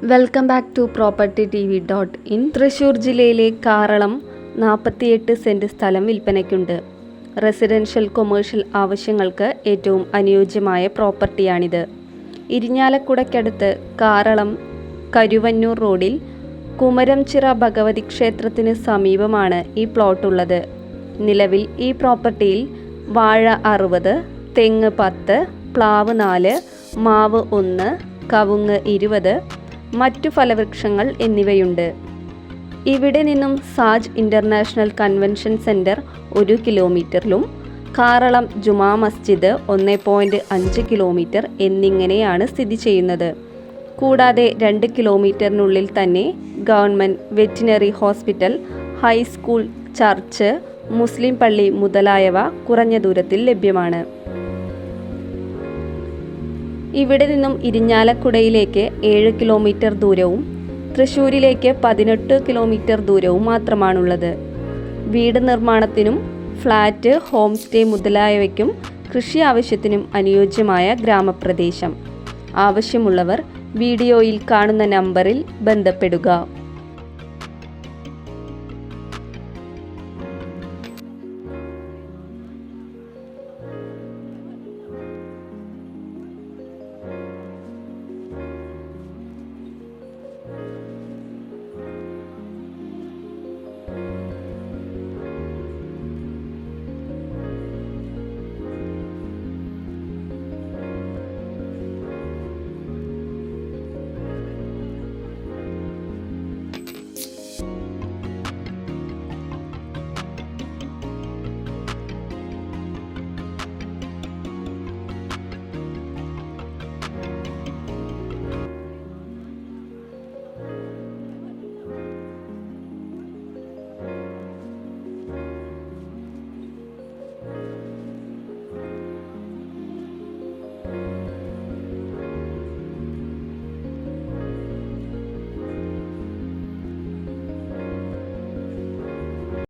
Welcome back to propertytv.in. Thrissur ജില്ലയിലെ Karalam 48 cent സ്ഥലം വിൽപ്പനയ്ക്കുണ്ട്. Residential commercial ആവശ്യങ്ങൾക്ക് ഏറ്റവും അനുയോജ്യമായ പ്രോപ്പർട്ടിയാണിത്. ഇരിഞ്ഞാലക്കുടയ്ക്കടുത്ത് കാറളം കരുവന്നൂർ റോഡിൽ കുമരംചിറ ഭഗവതി ക്ഷേത്രത്തിന് സമീപമാണ് ഈ പ്ലോട്ട് ഉള്ളത്. നിലവിൽ ഈ പ്രോപ്പർട്ടിയിൽ വാഴ 60, തെങ്ങ് 10, പ്ലാവ് 4, മാവ് 1, കവുങ്ങ് 20, മറ്റു ഫലവൃക്ഷങ്ങൾ എന്നിവയുണ്ട്. ഇവിടെ നിന്നും സാജ് ഇൻ്റർനാഷണൽ കൺവെൻഷൻ സെൻറ്റർ 1 കിലോമീറ്ററിലും കാറളം ജുമാ മസ്ജിദ് 1.5 കിലോമീറ്റർ എന്നിങ്ങനെയാണ് സ്ഥിതി ചെയ്യുന്നത്. കൂടാതെ 2 കിലോമീറ്ററിനുള്ളിൽ തന്നെ government veterinary hospital, high school, church, മുസ്ലിം പള്ളി മുതലായവ കുറഞ്ഞ ദൂരത്തിൽ ലഭ്യമാണ്. ഇവിടെ നിന്നും ഇരിഞ്ഞാലക്കുടയിലേക്ക് 7 കിലോമീറ്റർ ദൂരവും തൃശ്ശൂരിലേക്ക് 18 കിലോമീറ്റർ ദൂരവും മാത്രമാണുള്ളത്. വീട് നിർമ്മാണത്തിനും ഫ്ലാറ്റ്, ഹോം സ്റ്റേ മുതലായവയ്ക്കും കൃഷി ആവശ്യത്തിനും അനുയോജ്യമായ ഗ്രാമപ്രദേശം. ആവശ്യമുള്ളവർ വീഡിയോയിൽ കാണുന്ന നമ്പറിൽ ബന്ധപ്പെടുക.